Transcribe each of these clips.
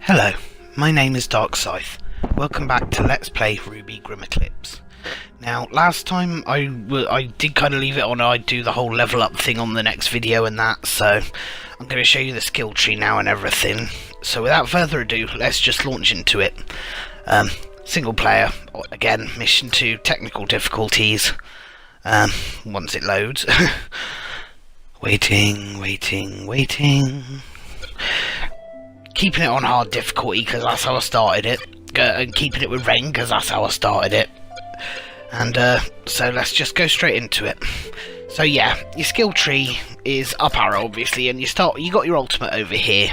Hello, my name is Dark Scythe. Welcome back to Let's Play RWBY Grimm Eclipse. Now, last time I did kind of leave it on, I'd do the whole level up thing on the next video and that, so I'm going to show you the skill tree now and everything. So without further ado, let's just launch into it. Single player, again, mission 2, technical difficulties, once it loads. Waiting. Keeping it on hard difficulty because that's how I started it, and keeping it with REN because that's how I started it. And so let's just go straight into it. So yeah, your skill tree is up arrow obviously, and you got your ultimate over here.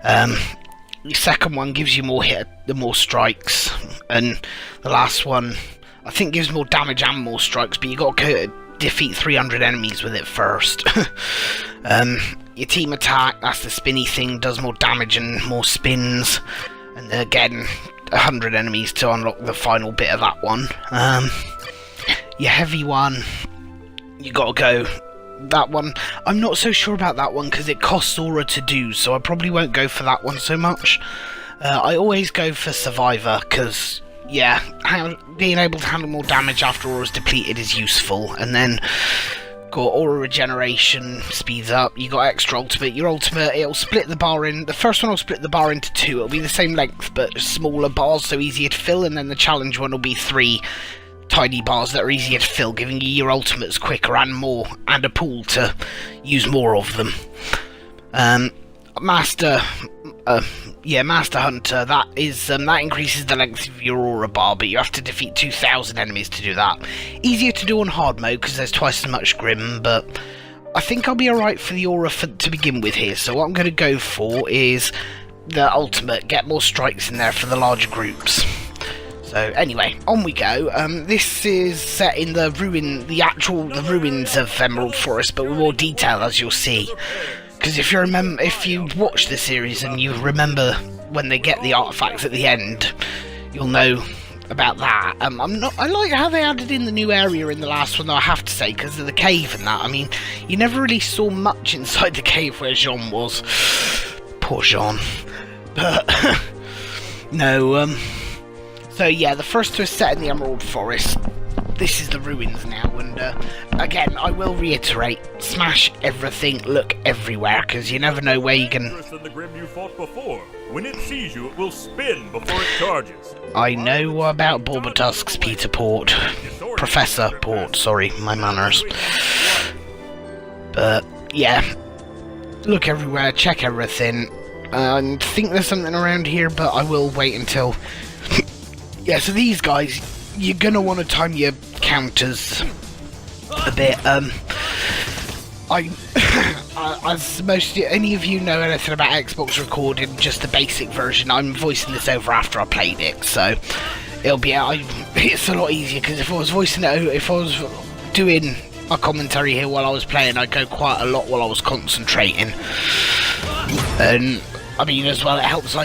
Your second one gives you more hit, the more strikes, and the last one I think gives more damage and more strikes, but you got to defeat 300 enemies with it first. Your team attack, that's the spinny thing, does more damage and more spins, and again 100 enemies to unlock the final bit of that one. Your heavy one, you gotta go, that one I'm not so sure about that one because it costs aura to do, so I probably won't go for that one so much. I always go for survivor because yeah, being able to handle more damage after aura's depleted is useful. And then got aura regeneration, speeds up. You got extra ultimate. Your ultimate, it'll split the bar in. The first one will split the bar into 2. It'll be the same length but smaller bars, so easier to fill. And then the challenge one will be 3 tiny bars that are easier to fill, giving you your ultimates quicker and more, and a pool to use more of them. Master Hunter, that increases the length of your aura bar, but you have to defeat 2,000 enemies to do that. Easier to do on hard mode because there's twice as much Grimm, but I think I'll be alright for the aura to begin with here. So what I'm going to go for is the ultimate, get more strikes in there for the larger groups. So anyway, on we go. This is set in the ruins of Emerald Forest, but with more detail, as you'll see. Because if you watch the series and you remember when they get the artifacts at the end, you'll know about that. I like how they added in the new area in the last one, though, I have to say, because of the cave and that. I mean, you never really saw much inside the cave where Jean was. Poor Jean. But no. So yeah, the first two are set in the Emerald Forest. This is the ruins now, and again, I will reiterate, smash everything, look everywhere, because you never know where you can... Than the Grimm you fought before. When it sees you, it will spin before it charges. I know about Borbatusk's Peter Port. Professor Port, sorry, my manners. But, yeah, look everywhere, check everything. I think there's something around here, but I will wait until... Yeah, so these guys, you're going to want to time your counters a bit. As any of you know anything about Xbox recording, just the basic version, I'm voicing this over after I played it, so it'll be it's a lot easier, because if I was voicing it over, if I was doing my commentary here while I was playing, I'd go quite a lot while I was concentrating. And I mean, as well, it helps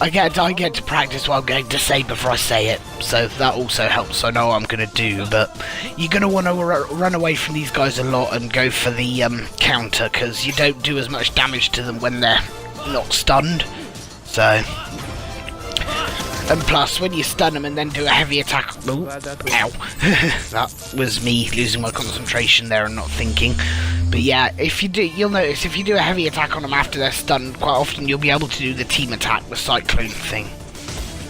I get to practice what I'm going to say before I say it, so that also helps. I know what I'm going to do, but you're going to want to run away from these guys a lot and go for the counter, because you don't do as much damage to them when they're not stunned. So, and plus, when you stun them and then do a heavy attack, ooh, ow, that was me losing my concentration there and not thinking. But yeah, if you do, you'll notice if you do a heavy attack on them after they're stunned, quite often you'll be able to do the team attack, the cyclone thing.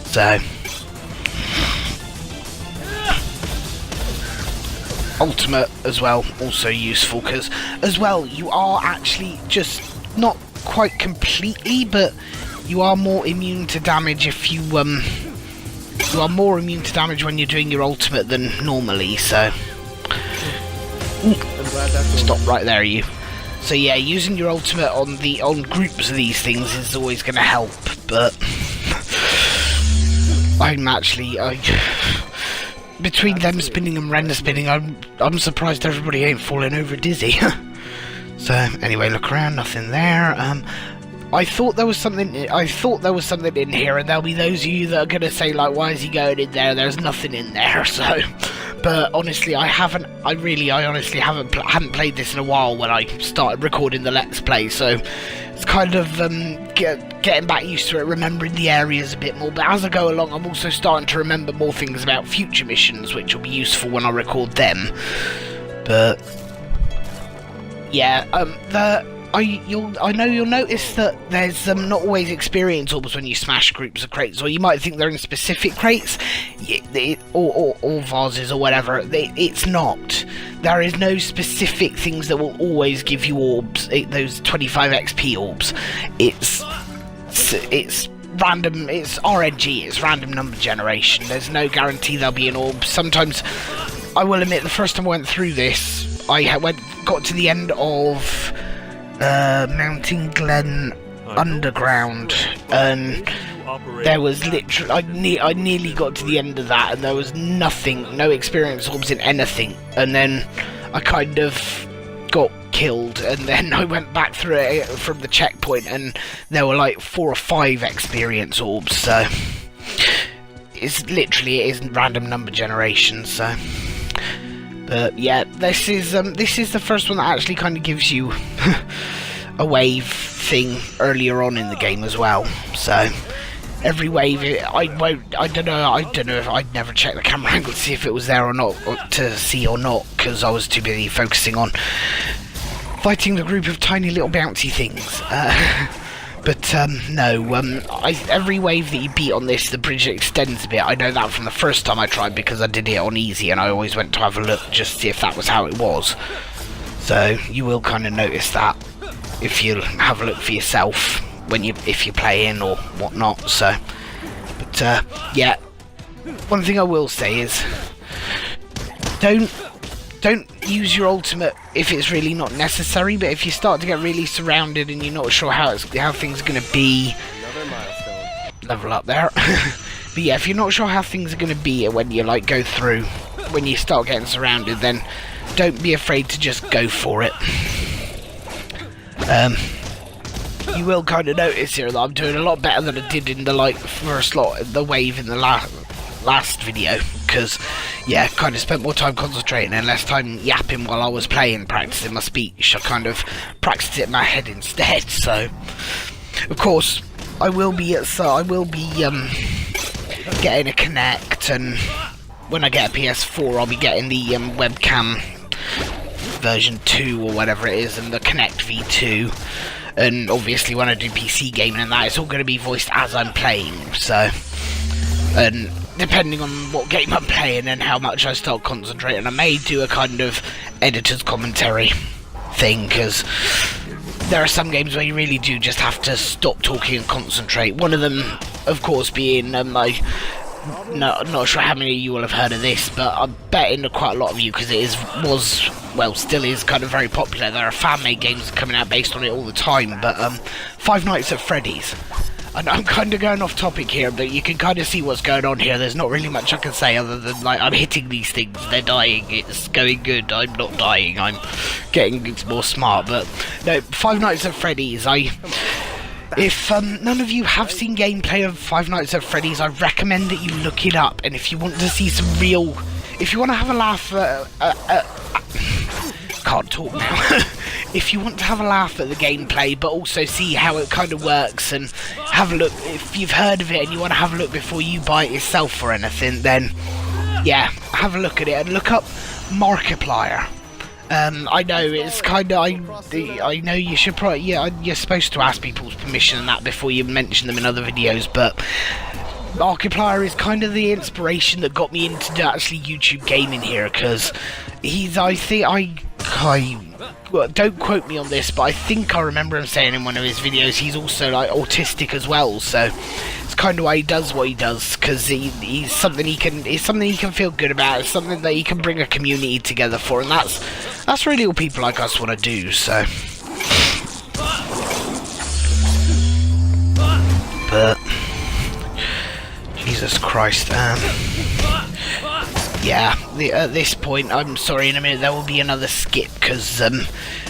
So, ultimate as well, also useful, because as well you are actually just not quite completely, but you are more immune to damage if you are more immune to damage when you're doing your ultimate than normally. So. Stop right there, you. So yeah, using your ultimate on groups of these things is always going to help, but between them spinning and REN spinning, I'm surprised everybody ain't falling over dizzy. So anyway, look around, nothing there. I thought there was something in here, and there'll be those of you that are going to say, like, why is he going in there? There's nothing in there. So, but honestly, I honestly hadn't played this in a while when I started recording the Let's Play, so it's kind of getting back used to it, remembering the areas a bit more. But as I go along, I'm also starting to remember more things about future missions, which will be useful when I record them. But yeah, I know you'll notice that there's not always experience orbs when you smash groups of crates, or you might think they're in specific crates, or vases or whatever. It's not. There is no specific things that will always give you orbs, those 25 XP orbs. It's random, it's RNG, it's random number generation. There's no guarantee there'll be an orb. Sometimes, I will admit, the first time I went through this, I got to the end of Mountain Glen Underground, and there was literally, I nearly got to the end of that, and there was nothing, no experience orbs in anything, and then I kind of got killed, and then I went back through it from the checkpoint, and there were like 4 or 5 experience orbs. So it's literally, it is random number generation. So, but yeah, this is the first one that actually kind of gives you a wave thing earlier on in the game as well. So every wave, I don't know if I'd never checked the camera angle to see if it was there or not, because I was too busy focusing on fighting the group of tiny little bouncy things. But no, every wave that you beat on this, the bridge extends a bit. I know that from the first time I tried, because I did it on easy, and I always went to have a look just to see if that was how it was. So you will kind of notice that if you have a look for yourself if you're playing or whatnot. So, but yeah, one thing I will say is don't use your ultimate if it's really not necessary. But if you start to get really surrounded and you're not sure how things are going to be, Another milestone. level up there. But yeah, if you're not sure how things are going to be when you like go through, when you start getting surrounded, then don't be afraid to just go for it. You will kind of notice here that I'm doing a lot better than I did in the first lot, the wave in the last video, because yeah, kind of spent more time concentrating and less time yapping while I was playing, practicing my speech. I kind of practiced it in my head instead. So of course I will be getting a Connect, and when I get a PS4 I'll be getting the webcam version 2 or whatever it is, and the Connect V2. And obviously when I do PC gaming and that, it's all going to be voiced as I'm playing. So, and depending on what game I'm playing and how much I start concentrating, I may do a kind of editor's commentary thing, because there are some games where you really do just have to stop talking and concentrate. One of them, of course, being not sure how many of you will have heard of this, but I'm betting quite a lot of you, because it still is kind of very popular. There are fan-made games coming out based on it all the time, but Five Nights at Freddy's. And I'm kind of going off topic here, but you can kind of see what's going on here. There's not really much I can say other than, like, I'm hitting these things, they're dying, it's going good, I'm not dying, I'm getting more smart. But no, Five Nights at Freddy's, if none of you have seen gameplay of Five Nights at Freddy's, I recommend that you look it up. And if you want to see some real, if you want to have a laugh can't talk now. If you want to have a laugh at the gameplay, but also see how it kind of works, and have a look, if you've heard of it and you want to have a look before you buy it yourself or anything, then yeah, have a look at it and look up Markiplier. I know it's kind of, I know you should probably, yeah, you're supposed to ask people's permission and that before you mention them in other videos, but Markiplier is kind of the inspiration that got me into actually YouTube gaming here, because he's, well, don't quote me on this, but I think I remember him saying in one of his videos he's also like autistic as well, so it's kind of why he does what he does, because he's something he can feel good about. It's something that he can bring a community together for, and that's really all people like us want to do. So, but Jesus Christ, yeah, at this point, I'm sorry, in a minute there will be another skip, because the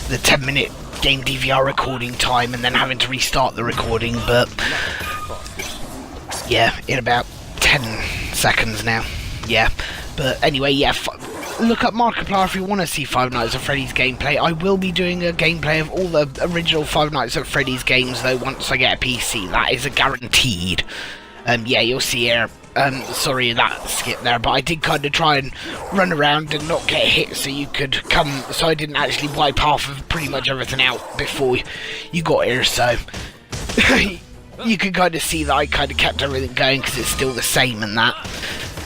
10-minute game DVR recording time and then having to restart the recording, but yeah, in about 10 seconds now, yeah. But anyway, yeah, look up Markiplier if you want to see Five Nights at Freddy's gameplay. I will be doing a gameplay of all the original Five Nights at Freddy's games, though, once I get a PC. That is a guaranteed. Yeah, you'll see here. Sorry that skip there, but I did kind of try and run around and not get hit so you could come, so I didn't actually wipe half of pretty much everything out before you got here, so you can kind of see that I kind of kept everything going because it's still the same and that,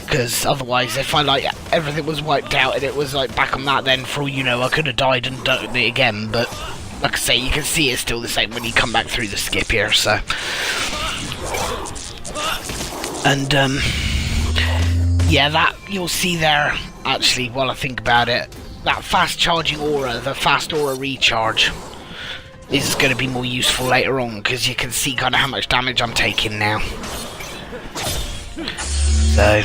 because otherwise if I like everything was wiped out and it was like back on that, then for all you know I could have died and done it again. But like I say, you can see it's still the same when you come back through the skip here, so. And, yeah, that you'll see there, actually, while I think about it, that fast charging aura, the fast aura recharge, is going to be more useful later on, because you can see kind of how much damage I'm taking now. So,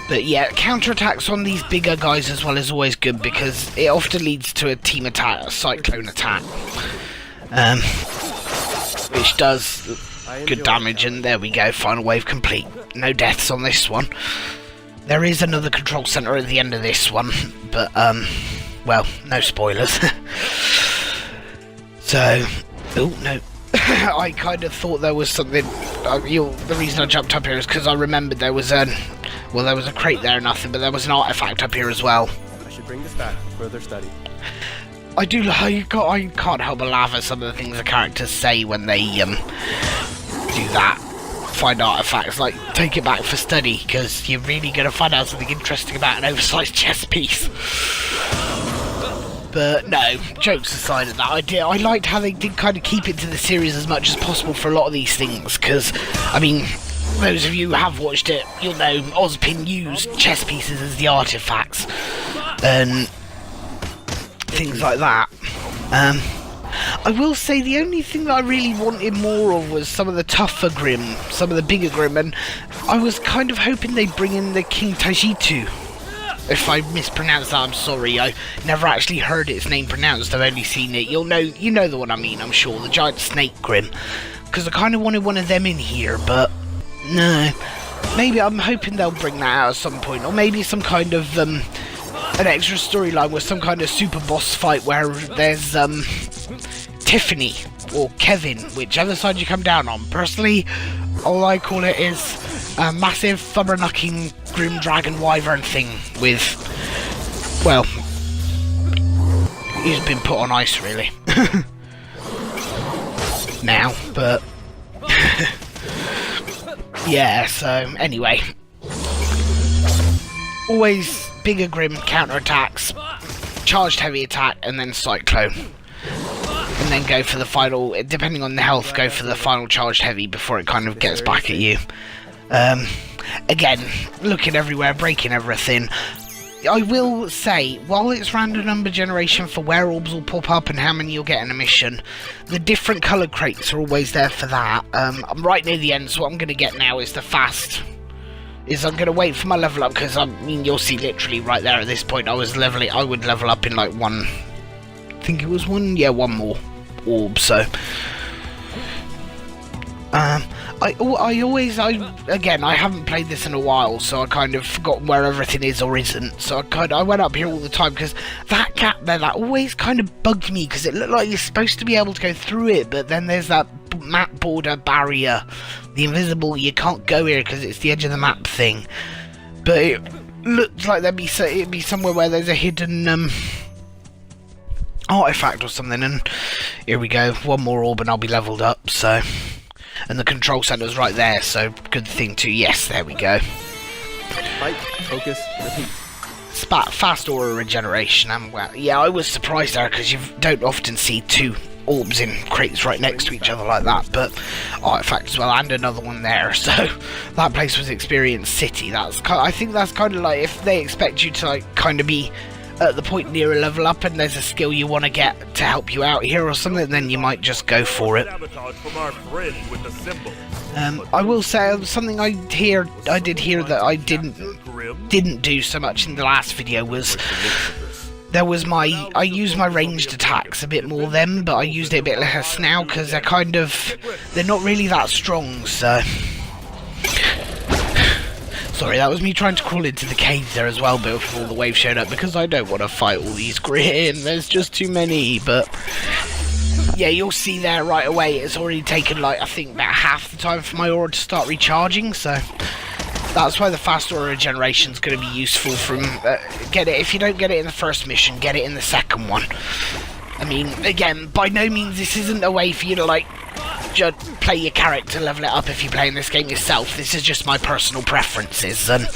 but yeah, counterattacks on these bigger guys as well is always good, because it often leads to a team attack, a cyclone attack, which does good damage. And there we go, final wave complete. No deaths on this one. There is another control center at the end of this one, but well, no spoilers. So, oh no, I kind of thought there was something. The reason I jumped up here is because I remembered there was a crate there, nothing, but there was an artifact up here as well. I should bring this back for further study. I can't help but laugh at some of the things the characters say when they do that. Find artifacts, like take it back for study, because you're really going to find out something interesting about an oversized chess piece. But no, jokes aside of that, I liked how they did kind of keep it to the series as much as possible for a lot of these things, because, I mean, those of you who have watched it, you'll know Ozpin used chess pieces as the artifacts, and things like that. I will say the only thing that I really wanted more of was some of the tougher Grimm, some of the bigger Grimm, and I was kind of hoping they'd bring in the King Tajitu. If I mispronounced that, I'm sorry. I never actually heard its name pronounced. I've only seen it. You know the one I mean, I'm sure. The giant snake Grimm. Because I kind of wanted one of them in here, but no. Maybe I'm hoping they'll bring that out at some point, or maybe some kind of an extra storyline with some kind of super boss fight where there's Tiffany or Kevin, whichever side you come down on. Personally, all I call it is a massive thumber-knucking Grim Dragon Wyvern thing with, well, he's been put on ice really now, but yeah, so anyway, always bigger Grimm counterattacks, charged heavy attack, and then cyclone. And then go for the final, depending on the health, go for the final charged heavy before it kind of gets back at you. Again, looking everywhere, breaking everything. I will say, while it's random number generation for where orbs will pop up and how many you'll get in a mission, the different coloured crates are always there for that. I'm right near the end, so what I'm going to get now is the fast. I'm going to wait for my level up, because I mean, you'll see literally right there at this point I would level up in like one, I think it was one more orb, so I haven't played this in a while, so I kind of forgot where everything is or isn't, so I went up here all the time, because that gap there, that always kind of bugged me, because it looked like you're supposed to be able to go through it, but then there's that map border barrier, the invisible, you can't go here because it's the edge of the map thing, but it looks like it'd be somewhere where there's a hidden artifact or something. And here we go, one more orb and I'll be leveled up, so, and the control center's right there, so good thing too. Yes, there we go. Fight, focus, repeat. Fast aura regeneration, and well, yeah, I was surprised there, because you don't often see two orbs in crates right next to each other like that, but artifact as well, and another one there, so that place was Experience City. I think that's kind of like, if they expect you to like kind of be at the point near a level up and there's a skill you want to get to help you out here or something, then you might just go for it. I will say something I did hear that I didn't do so much in the last video was I used my ranged attacks a bit more then, but I used it a bit less now, because they're not really that strong, so Sorry, that was me trying to crawl into the cave there as well before the wave showed up, because I don't want to fight all these Grimm. There's just too many, but yeah, you'll see there right away it's already taken, like, I think about half the time for my aura to start recharging, so that's why the fast aura regeneration is going to be useful from, get it, if you don't get it in the first mission, get it in the second one. I mean, again, by no means this isn't a way for you to, like, just play your character, level it up if you're playing this game yourself. This is just my personal preferences. And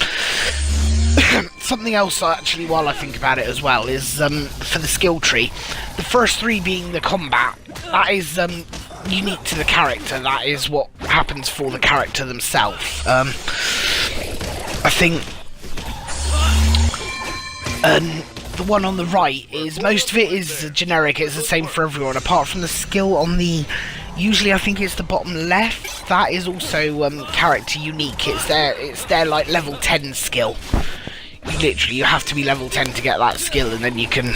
something else, actually, while I think about it as well, is for the skill tree, the first 3 being the combat, that is unique to the character. That is what happens for the character themselves. I think the one on the right is, most of it is generic, it's the same for everyone, apart from the skill on the, usually I think it's the bottom left, that is also character unique. It's their like level 10 skill. You have to be level 10 to get that skill, and then you can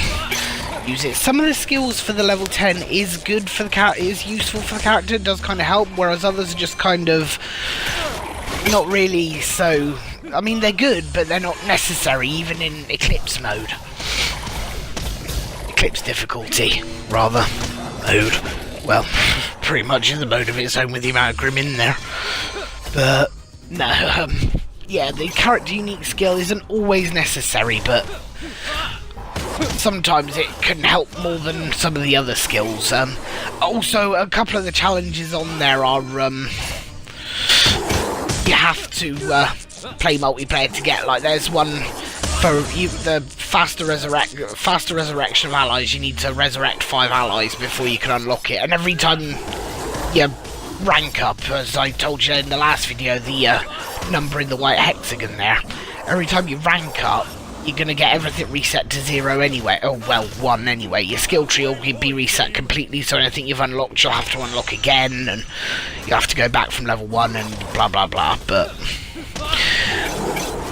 use it. Some of the skills for the level 10 is good for the character, is useful for the character, it does kind of help, whereas others are just kind of not really so. I mean, they're good, but they're not necessary, even in Eclipse mode. Eclipse difficulty, rather. Mode. Well, pretty much in the mode of its own with the amount of Grimm in there. But, no, yeah, the character unique skill isn't always necessary, but sometimes it can help more than some of the other skills. Also, a couple of the challenges on there are, you have to play multiplayer to get, like, there's one for the faster resurrection of allies. You need to resurrect 5 allies before you can unlock it, and every time you rank up, as I told you in the last video, the number in the white hexagon there, every time you rank up, you're going to get everything reset to 0 anyway. Oh, well, 1 anyway. Your skill tree will be reset completely, so anything you've unlocked, you'll have to unlock again, and you have to go back from level 1 and blah, blah, blah. But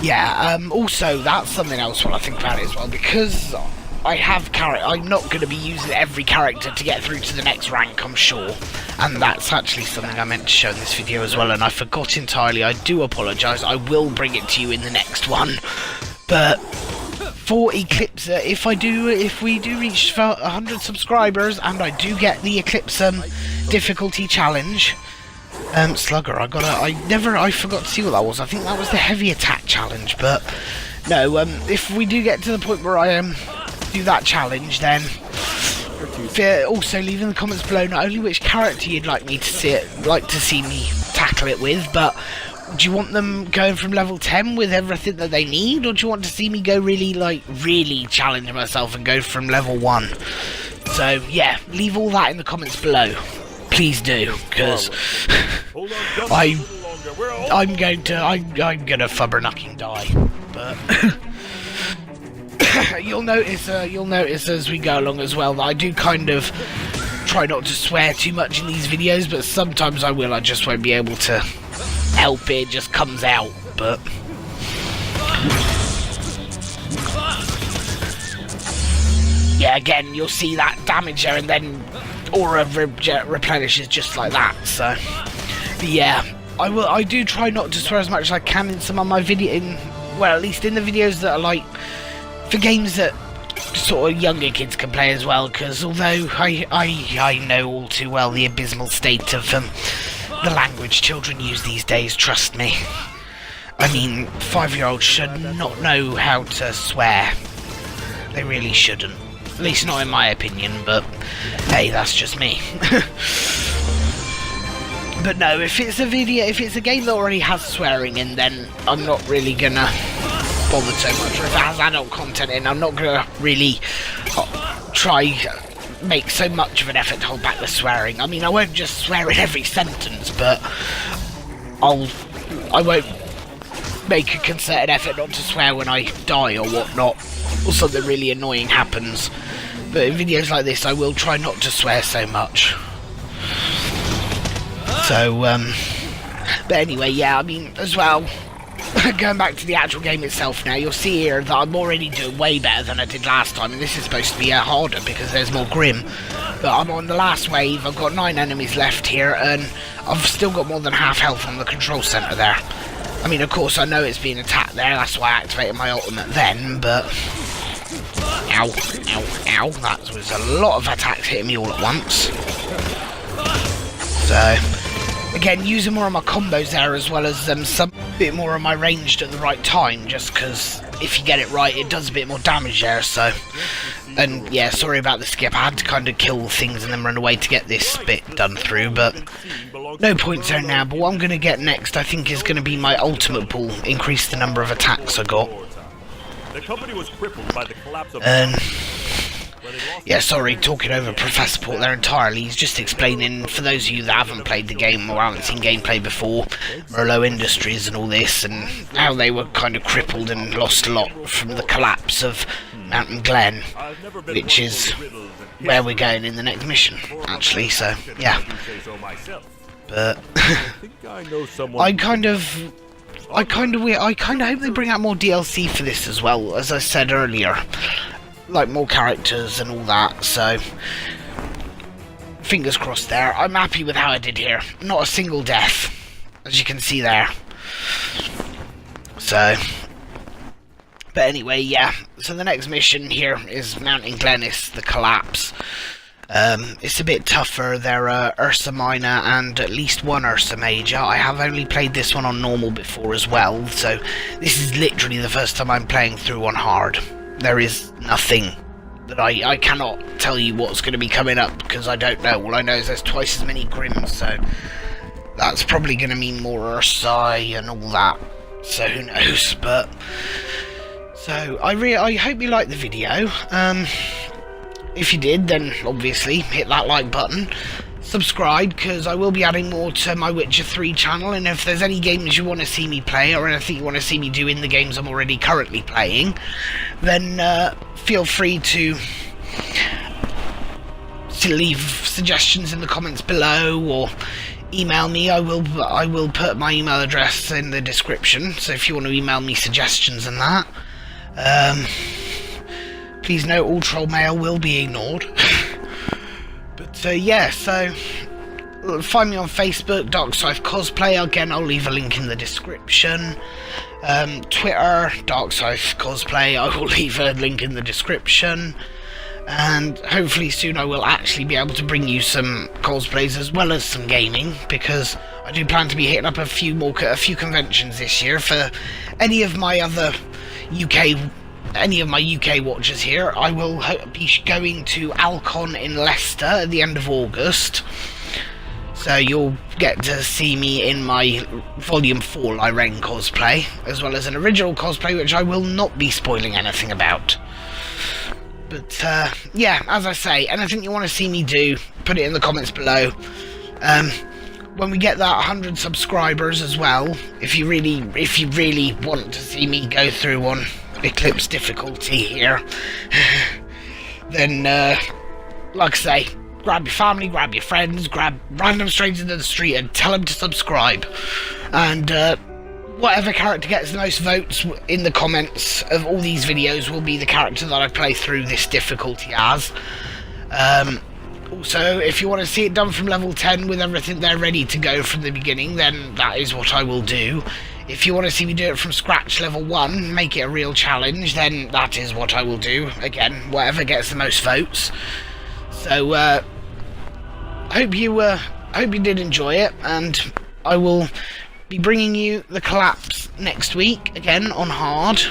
yeah, also, that's something else when I think about it as well, because I'm not going to be using every character to get through to the next rank, I'm sure. And that's actually something I meant to show in this video as well, and I forgot entirely. I do apologise. I will bring it to you in the next one. But for Eclipse, if we do reach 100 subscribers and I do get the Eclipse difficulty challenge, Slugger, I forgot to see what that was. I think that was the heavy attack challenge. But no, if we do get to the point where I do that challenge, then also leave in the comments below not only which character you'd like me to see me tackle it with, but do you want them going from level 10 with everything that they need, or do you want to see me go really challenge myself and go from level 1? So yeah, leave all that in the comments below. Please do, because I'm gonna fubbernucking die. But you'll notice as we go along as well that I do kind of try not to swear too much in these videos, but sometimes I will. I just won't be able to help it, just comes out. But yeah, again, you'll see that damage there, and then aura replenishes just like that. So but yeah, I do try not to swear as much as I can in some of my at least in the videos that are like for games that sort of younger kids can play as well, because although I know all too well the abysmal state of the language children use these days, trust me. I mean, 5-year-olds should not know how to swear. They really shouldn't. At least not in my opinion, but hey, that's just me. But no, if it's a game that already has swearing in, then I'm not really gonna bother so much. Or if it has adult content in, I'm not gonna really make so much of an effort to hold back the swearing. I mean, I won't just swear in every sentence, but I won't make a concerted effort not to swear when I die or whatnot, or something really annoying happens. But in videos like this, I will try not to swear so much. So, but anyway, yeah, I mean, as well, going back to the actual game itself now, you'll see here that I'm already doing way better than I did last time, and this is supposed to be harder because there's more Grimm. But I'm on the last wave, I've got 9 enemies left here, and I've still got more than half health on the control centre there. I mean, of course, I know it's being attacked there, that's why I activated my ultimate then, but... Ow, ow, ow. That was a lot of attacks hitting me all at once. So, again, using more of my combos there as well as some bit more of my ranged at the right time, just because if you get it right, it does a bit more damage there, so... And, yeah, sorry about the skip, I had to kind of kill things and then run away to get this bit done through, but... No points there now, but what I'm going to get next, I think, is going to be my ultimate pool, increase the number of attacks I got. The company was crippled by the collapse of yeah, sorry, talking over Professor Port there entirely. He's just explaining, for those of you that haven't played the game or haven't seen gameplay before, Merlot Industries and all this, and how they were kind of crippled and lost a lot from the collapse of Mountain Glen, which is where we're going in the next mission, actually, so, yeah. But, I kind of hope they bring out more DLC for this as well, as I said earlier. Like, more characters and all that, so... Fingers crossed there. I'm happy with how I did here. Not a single death, as you can see there. So... But anyway, yeah. So the next mission here is Mountain Glennis, the Collapse. It's a bit tougher. There are Ursa Minor and at least one Ursa Major. I have only played this one on normal before as well, so this is literally the first time I'm playing through on hard. There is nothing that I cannot tell you what's going to be coming up because I don't know. All I know is there's twice as many Grimms, so that's probably going to mean more Ursai and all that. So who knows? But so I hope you liked the video. If you did, then obviously hit that like button. Subscribe, because I will be adding more to my Witcher 3 channel, and if there's any games you want to see me play, or anything you want to see me do in the games I'm already currently playing, then feel free to leave suggestions in the comments below, or email me. I will put my email address in the description, so if you want to email me suggestions and that. Please note all troll mail will be ignored. But yeah, so find me on Facebook, Dark Scythe Cosplay. Again, I'll leave a link in the description. Twitter, Dark Scythe Cosplay. I will leave a link in the description. And hopefully soon I will actually be able to bring you some cosplays as well as some gaming, because I do plan to be hitting up a few conventions this year. For any of my other UK watchers here, I will be going to Alcon in Leicester at the end of August, so you'll get to see me in my Volume 4 REN cosplay, as well as an original cosplay which I will not be spoiling anything about. But yeah, as I say, anything you want to see me do, put it in the comments below. When we get that 100 subscribers as well, if you really want to see me go through on Eclipse difficulty here, then like I say, grab your family, grab your friends, grab random strangers in the street and tell them to subscribe, and whatever character gets the most votes in the comments of all these videos will be the character that I play through this difficulty as. Also, if you want to see it done from level 10 with everything there ready to go from the beginning, then that is what I will do. If you want to see me do it from scratch level 1, make it a real challenge, then that is what I will do. Again, whatever gets the most votes. So, hope you did enjoy it, and I will be bringing you the Collapse next week, again, on hard.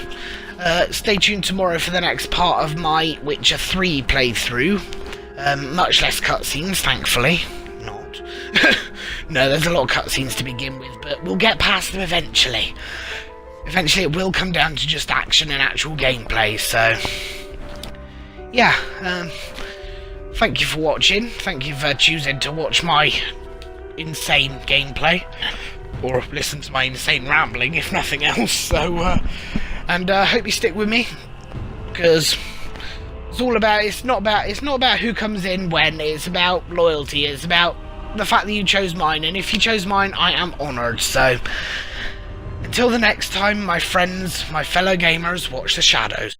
Stay tuned tomorrow for the next part of my Witcher 3 playthrough. Much less cutscenes, thankfully. Not. No, there's a lot of cutscenes to begin with, but we'll get past them eventually. Eventually it will come down to just action and actual gameplay, so... Yeah, thank you for watching. Thank you for choosing to watch my insane gameplay. Or listen to my insane rambling, if nothing else. So, and hope you stick with me, because... It's not about who comes in when, it's about loyalty, it's about the fact that you chose mine, and if you chose mine, I am honoured. So, until the next time, my friends, my fellow gamers, watch the shadows.